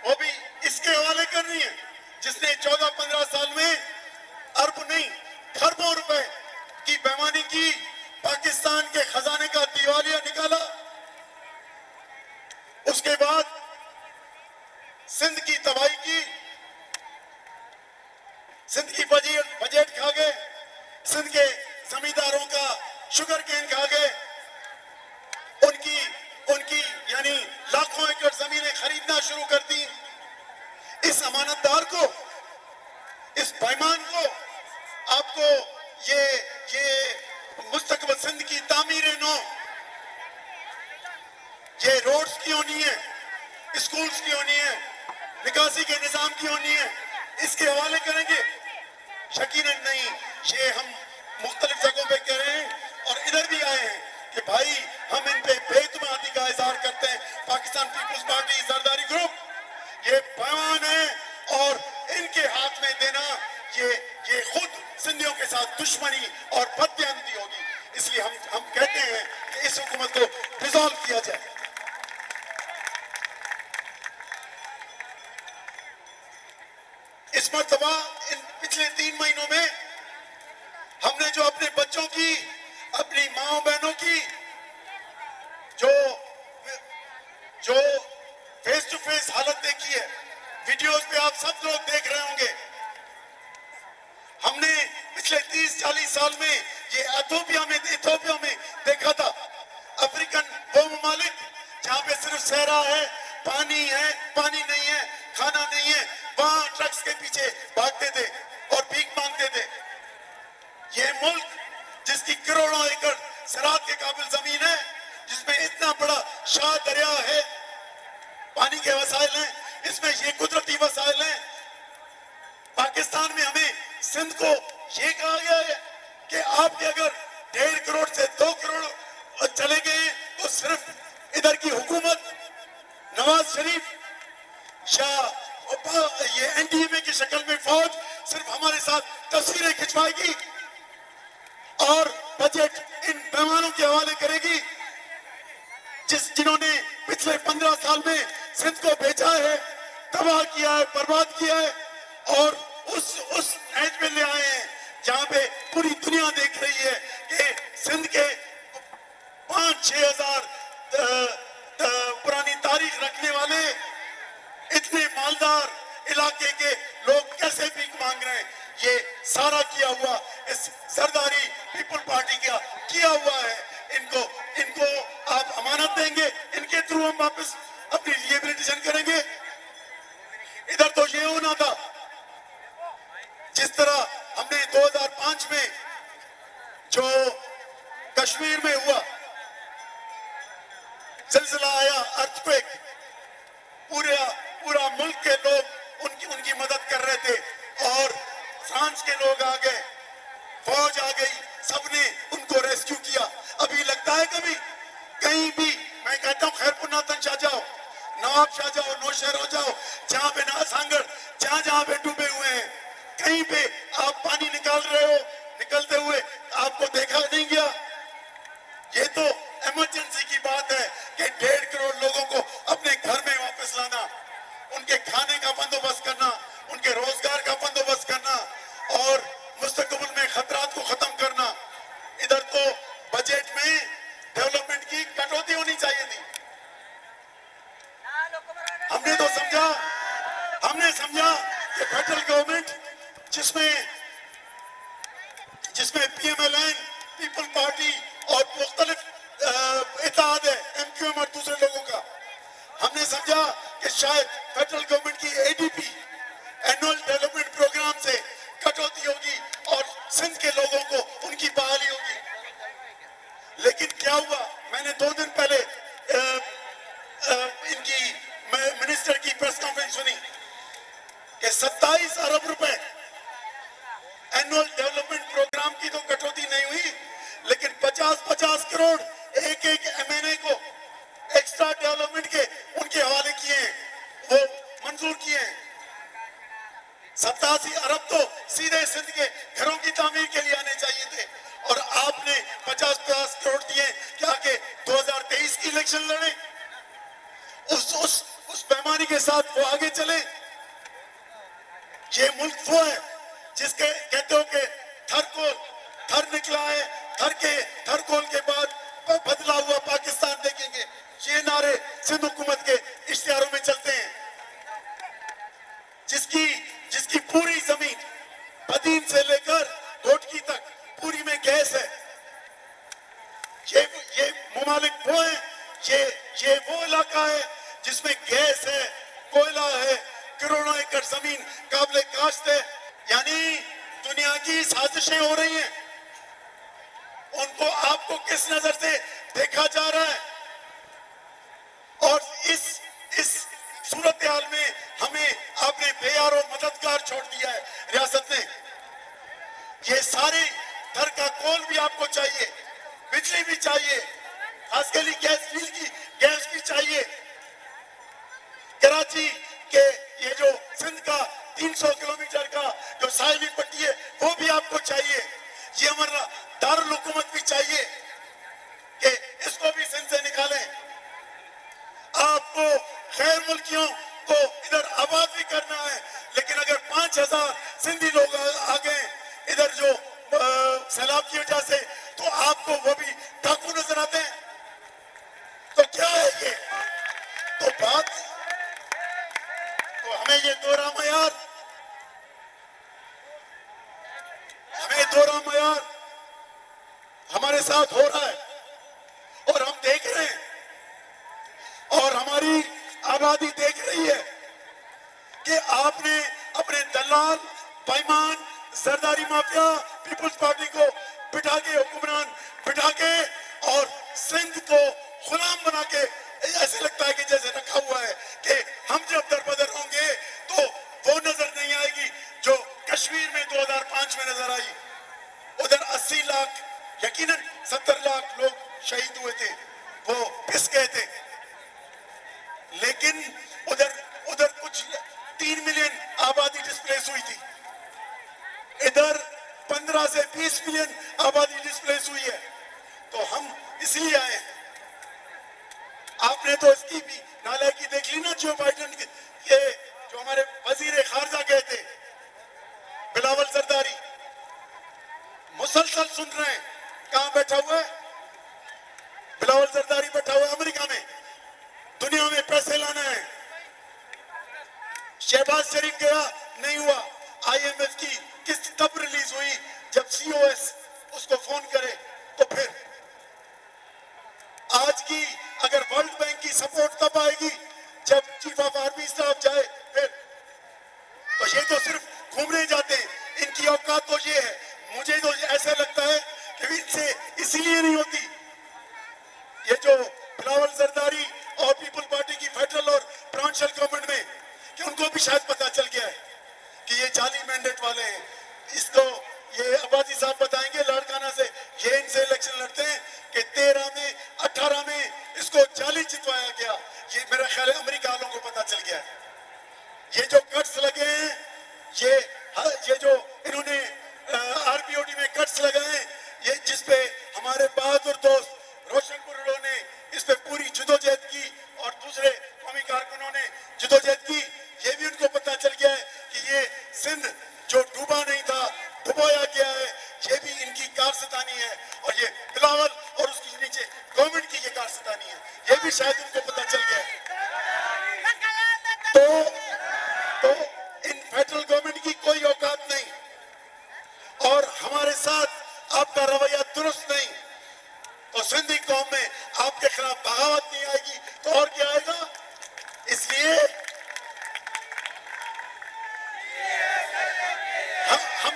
वो भी इसके हवाले करनी है, जिसने 14-15 साल में अरब नहीं खरबों रुपए की बेईमानी की, पाकिस्तान के खजाने का दिवालिया निकाला। उसके बाद सिंध की तबाही की, सिंध की बजट खा गए, सिंध के जमींदारों का शुगर केन खा गए, उनकी यानी लाखों एकड़ जमीनें खरीदना शुरू कर दी। इस अमानतदार को, इस बेईमान को आपको ये मुस्तकबिल सिंध की तामीरें नो, ये रोड्स की होनी है, स्कूल्स की होनी है, निकासी के निजाम की होनी है, इसके हवाले करेंगे? यकीनन नहीं। ये हम मुख्तलिफ जगहों पे कह रहे हैं और इधर भी आए हैं कि भाई हम इन पे बेतुमादी का इजहार करते हैं। Pakistan People's Party Zardari group ये बेईमान है और इनके हाथ में देना ये खुद सिंधियों के साथ दुश्मनी और बददियानती होगी। इसलिए हम कहते हैं कि इस हुकूमत को डिसॉल्व किया जाए। इस मर्तबा इन पिछले 3 महीनों में हमने जो अपने बच्चों की, अपनी माओ बहनों की जो फेस टू फेस हालत देखी है, वीडियोस पे आप सब लोग देख रहे होंगे। हमने पिछले 30-40 साल में ये इथियोपिया में देखा था। अफ्रीकन वो ममालिक जहां पे सिर्फ सहरा है, पानी नहीं है, खाना नहीं है, वहां ट्रक्स के पीछे भागते थे और भीख मांगते थे। ये मुल्क जिसकी करोड़ों एकड़ ज़राअत के काबिल जमीन है, जिसमें इतना बड़ा शाह दरिया है, पानी के वसाइल हैं, इसमें ये कुदरती वसाइल हैं। पाकिस्तान में हमें सिंध को ये कहा गया है कि आपके अगर 1.5 करोड़ से 2 करोड़ चले गए तो सिर्फ इधर की हुकूमत, नवाज शरीफ या ये एनडीएमए की शक्ल में फौज सिर्फ हमारे साथ तस्वीरें खिंचवाएगी और बजट इन बेईमानों के हवाले करेगी जिन्होंने पिछले 15 साल में सिंध को बेचा है, तबाह किया है, बर्बाद किया है और उस एज में ले आए हैं जहां पे पूरी दुनिया देख रही है कि सिंध के 5-6 हजार पुरानी तारीख रखने वाले इतने मालदार इलाके के लोग कैसे भीख मांग रहे हैं। ये सारा किया हुआ इस जरदारी पीपल पार्टी का किया हुआ है। इनको आप अमानत देंगे, इनके थ्रू हम वापस अपनी रिहेबिलिटेशन करेंगे। इधर तो ये होना था जिस तरह हमने 2005 में जो कश्मीर में हुआ जिल्जिला आया, अर्थक्वेक, पूरा मुल्क के लोग उनकी मदद कर रहे थे और फ्रांस के लोग आ गए, फौज आ गई, सबने उनको रेस्क्यू किया। अभी लगता है कभी कहीं भी, मैं कहता हूं खैरपुर शाह जाओ, नवाब शाह जाओ, नौशहर हो जाओ, जहां पे नासांगढ़, जहां पे डूबे हुए हैं, कहीं पे आप पानी निकाल रहे हो, निकलते हुए आपको देखा नहीं गया। ये तो इमरजेंसी की बात है कि 1.5 करोड़ लोगों को अपने घर में वापस लाना, उनके खाने का बंदोबस्त करना, उनके रोजगार का बंदोबस्त करना और मुस्तकबिल में खतरात को खत्म करना। इधर तो बजट में डेवलपमेंट की कटौती होनी चाहिए थी। हमने समझा कि फेडरल गवर्नमेंट जिसमें पीएमएलएन, पीपल पार्टी और मुख्तलिफ इत्तेहाद है, एमक्यूएम और दूसरे लोगों का, हमने समझा कि शायद फेडरल गवर्नमेंट की एडीपी, एनुअल डेवलपमेंट प्रोग्राम से कटौती होगी और सिंध के लोगों को उनकी बहाली होगी। लेकिन क्या हुआ, मैंने 2 दिन पहले इनकी मिनिस्टर की प्रेस कॉन्फ्रेंस सुनी कि 27 अरब रुपए एनुअल डेवलपमेंट प्रोग्राम की तो कटौती नहीं हुई, लेकिन 50-50 करोड़ एक एमएनए को एक्स्ट्रा डेवलपमेंट के उनके हवाले किए हैं, वो मंजूर किए हैं। 87 अरब तो सीधे सिंध के घरों की तामीर के लिए आने चाहिए थे और आपने 50-50 करोड़ दिए क्या कि 2023 की इलेक्शन लड़े, उस पैमाने के साथ वो आगे चले। ये मुल्क वो है जिसके कहते हो कि थर निकला है, थर के बाद बदला हुआ पाकिस्तान देखेंगे, ये नारे सिंध हुकूमत के इश्तिहारों में चलते हैं। जिसकी पूरी जमीन बदीन से लेकर घोटकी तक पूरी में गैस है। ये ममालिक वो है, ये वो इलाका है जिसमें गैस है, कोयला है, करोड़ों एकड़ जमीन काबिल काश्त है। यानी दुनिया की साजिशें हो रही हैं, उनको आपको किस नजर से देखा जा रहा है और इस सूरत हाल में हमें आपने बेयारो मददगार छोड़ दिया है रियासत ने। ये सारे घर का कोल भी आपको चाहिए, बिजली भी चाहिए, खासकर गैस भी चाहिए। कराची के ये जो सिंध का 300 किलोमीटर का जो साहिली पट्टी है वो भी आपको चाहिए। ये हमारा दारुल हुकूमत भी चाहिए कि इसको भी सिंध से निकालें। आपको खैर मुल्कियों को इधर आबाद भी करना है, लेकिन अगर 5000 सिंधी लोग आ गए इधर जो सैलाब की वजह से, तो आपको वो भी डाकू नजर आते हैं। तो क्या है ये? तो बात तो हमें ये दोहरा मयार हमारे साथ हो रहा है और हम देख रहे हैं और हमारी आबादी देख रही है कि आपने अपने दलाल, बेईमान, जरदारी माफिया, पीपुल्स पार्टी को बिठा के, हुक्मरान बिठा के और सिंध को गुलाम बना के, ऐसे लगता है कि जैसे रखा हुआ है कि हम जब दरबदर होंगे तो वो नजर नहीं आएगी जो कश्मीर में 2005 में नजर आई। उधर 80 लाख, यकीनन 70 लाख लोग शहीद हुए थे, वो पिस गए थे। लेकिन उधर कुछ 3 मिलियन आबादी डिस्प्लेस हुई थी, इधर 15 से 20 मिलियन आबादी डिस्प्लेस हुई है। तो हम इसलिए आए हैं। आपने तो इसकी भी नालायकी देख ली ना, जो बाइडेन के जो हमारे वजीर खारजा गए थे, बिलावल जरदारी, मुसलसल सुन रहे हैं। कहां बैठा हुआ है बिलावल जरदारी? बैठा हुआ है अमेरिका में, दुनिया में पैसे लाना है। शहबाज शरीफ गया, नहीं हुआ। IMF की किस्त तब रिलीज हुई जब COS उसको फोन करे। तो फिर आज की अगर वर्ल्ड बैंक की सपोर्ट तब आएगी जब चीफ ऑफ आर्मी स्टाफ जाए। फिर तो सिर्फ घूमने जाते हैं, इनकी औकात तो ये है। मुझे तो ऐसा लगता है कि इनसे इसीलिए नहीं होती ये जो बिलावल जरदारी और पीपल पार्टी की फेडरल और प्रोविंशियल गवर्नमेंट में, कि उनको भी शायद पता चल गया है कि ये जाली मैंडेट वाले हैं। इसको ये अब्बासी साहब बताएंगे लाड़काना से, ये इनसे इलेक्शन लड़ते हैं कि 13 में 18 में इसको जाली जितवाया गया। ये मेरा ख्याल है अमेरिका वालों को पता चल गया है। ये जो कट्स लगे हैं, ये जो इन्होंने आरपीओडी में कट्स लगाए हैं, ये जिसपे हमारे बहादुर दोस्त रोशन कुर्रो ने इस पे पूरी जदोजहद की और दूसरे कौमी कारकुनों ने जदोजहद की, ये भी उनको पता चल गया है कि ये सिंध जो डूबा नहीं था, डुबोया गया है, ये भी इनकी कारसतानी है। और ये बिलावल और उसके नीचे गवर्नमेंट की ये कारसतानी है, ये भी शायद उनको पता चल गया है। तो इन फेडरल गवर्नमेंट की कोई औकात नहीं और हमारे साथ आपका रवैया दुरुस्त नहीं, तो सिंधी कौम में आपके खिलाफ बगावत नहीं आएगी तो और क्या आएगा। इसलिए हम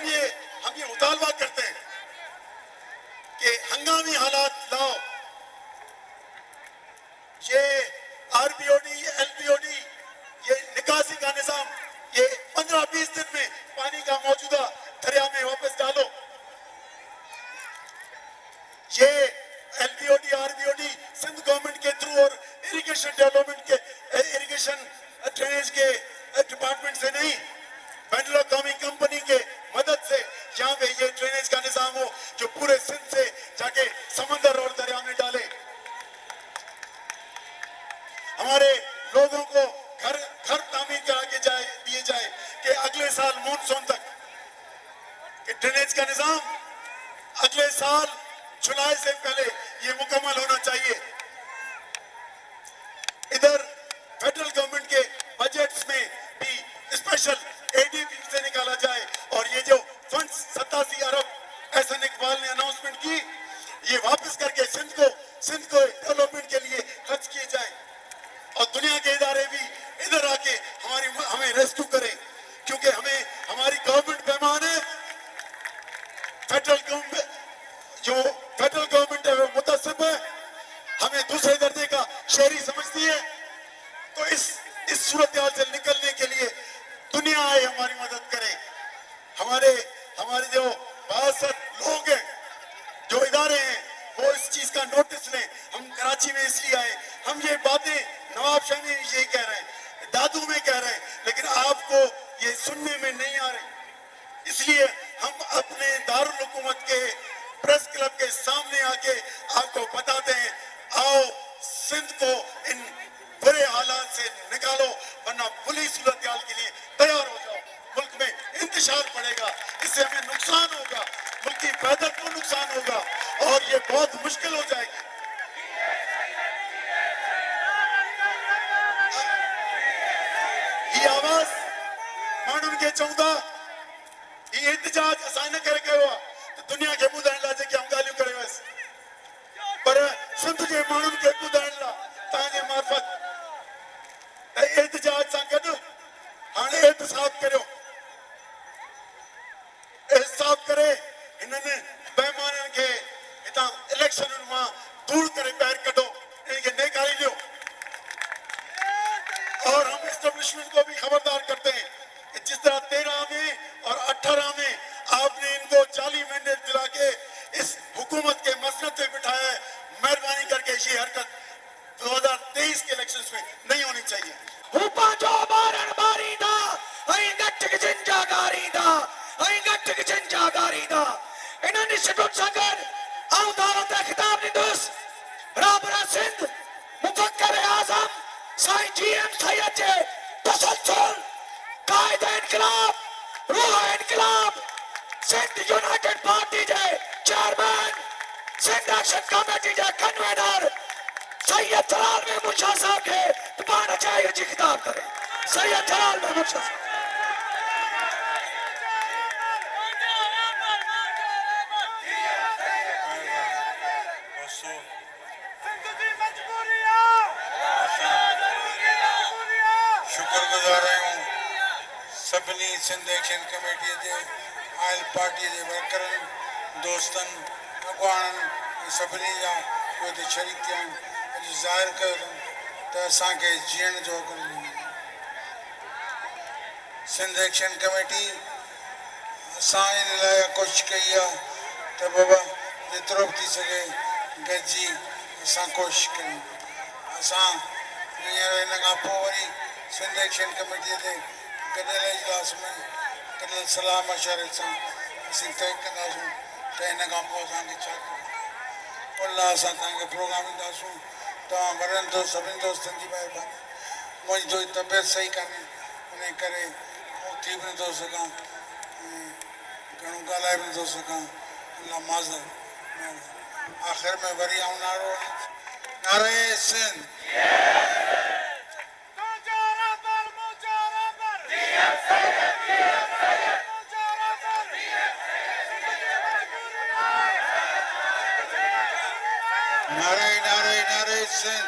ये मुतालबा करते हैं कि हंगामी हालात लाओ। ये आरपीओडी एलपीओडी ये निकासी का निजाम ये 15-20 दिन में पानी का मौजूदा दरिया में वापस डालो। ये एलपीओडी आरपीओडी सिंध गवर्नमेंट के थ्रू और इरिगेशन डेवलपमेंट के इरिगेशन ड्रेनेज के डिपार्टमेंट से नहीं, बैंडलो कौमी कंपनी के मदद से यहाँ पे ये ड्रेनेज का निजाम हो जो पूरे सिंध से जाके समंदर और दरिया में डाले। हमारे लोगों को घर तामीर करा के दिए जाए कि अगले साल मानसून तक ड्रेनेज का निजाम अगले साल जुलाई से पहले ये मुकम्मल होना चाहिए। इधर फेडरल गवर्नमेंट के बजट्स में भी स्पेशल एडीबी से निकाला जाए और ये जो फंड्स 87 अरब एहसन इकबाल ने अनाउंसमेंट की, ये वापस करके सिंध को डेवलपमेंट के लिए खर्च किए जाए और दुनिया के इदारे भी इधर आके हमें रेस्क्यू करें, क्योंकि हमें हमारी गवर्नमेंट बेईमान है। फेडरल गवर्नमेंट है वो मुतअस्सिब है, हमें दूसरे दर्जे का शहरी समझती है। तो इस सूरत हाल से निकलने के लिए दुनिया आए हमारी मदद करे। हमारे जो 62 लोग हैं, जो इदारे हैं, वो इस चीज का नोटिस लें। हम कराची में इसलिए आए, हम ये बातें नवाब शाह में यही कह रहे हैं, दादू में कह रहे हैं, लेकिन आपको ये सुनने में नहीं आ रही। इसलिए हम अपने दारुल हुकूमत के प्रेस क्लब के सामने आके आपको बताते हैं, आओ सिंध को इन बुरे हालात से निकालो, वरना बुरी सूरत हाल के लिए तैयार हो जाओ। मुल्क में इंतशार पड़ेगा, इससे हमें नुकसान होगा, मुल्क की पैदल को नुकसान होगा और ये बहुत मुश्किल हो जाएगी। ये आवाज माण्हुनि खे चऊं था, ये एहतजाज असां न करे कयो आहे त दुनिया खे ॿुधाइण लाइ जेके आऊं ॻाल्हियूं करे वियसि, पर सिंध जे माण्हुनि खे ॿुधाइण लाइ तव्हांजे मार्फत एहतजाज सां गॾु हाणे एहतसाब करियो। एहतसाब करे हिननि बेईमाननि खे हितां इलेक्शननि मां दूर करे ॿाहिरि कढो, इनखे नेकारे ॾियो। और हम एस्टेब्लिशमेंट को भी खबरदार करते हैं कि जिस तरह 13 में और 18 में आपने इनको जाली मैंडेट दिला के इस हुकूमत के मसनद पे बिठाया है, मेहरबानी करके ये हरकत 2023 के इलेक्शंस में नहीं होनी चाहिए। यूनाइटेड पार्टी जे चेयरमैन सिंध एक्शन कमेटी जे कन्वीनर सैयद जलाल महमूद शाह साहब के पाण चाहिए जी खिताब करे। सैयद जलाल महमूद शाह शुक्रगुजार आहियूं सभिनी सिंध एक्शन कमेटी जे आयल पार्टी जे वर्करनि दोस्तनि अॻुवाणनि सभिनी जा उहे शरीक थिया आहिनि अॼु ज़ाहिर कयो अथनि त असांखे जीअण जो हक़ ॾिनो। सिंध एक्शन कमेटी असां इन लाइ कोशिशि कई आहे त बाबा जेतिरो बि थी सघे गॾिजी असां कोशिशि कयूं। असां हींअर हिन खां पोइ वरी सिंध एक्शन कमेटीअ ते गॾियल इजलास में गॾियल सलाह मशवरे सां असीं तय कंदासीं त हिन खां पोइ असांखे छा करिणो। उन लाइ असां तव्हांखे प्रोग्राम ॾींदासीं। तव्हां वॾनि दोस्त सभिनी दोस्तनि जी महिरबानी। मुंहिंजी थोरी तबियत सही कान्हे उन करे थी बि नथो सघां घणो ॻाल्हाए बि नथो सघां उन लाइ माज़र। आख़िर में वरी आऊं नारे सिंध नारे नारे नारे सिंध।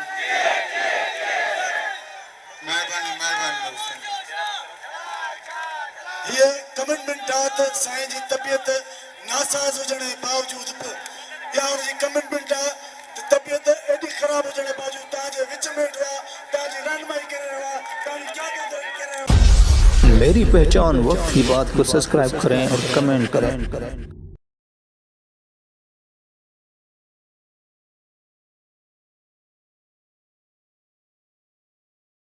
महिरबानी महिरबानी दोस्तनि। ये कमिटमेंट आहे त साईं जी तबियत नासाज़ हुजण जे बावजूद बि या हुनजी कमिटमेंट आहे त तबियत एॾी ख़राब हुजण जे बावजूद तव्हांजे विच में वेठो आहे, तव्हांजी रहनुमाई करे रहियो आहे, तव्हांजी क़यादत करे रहियो आहे। मेरी पहचान वक्त की बात को सब्सक्राइब करें और कमेंट करें।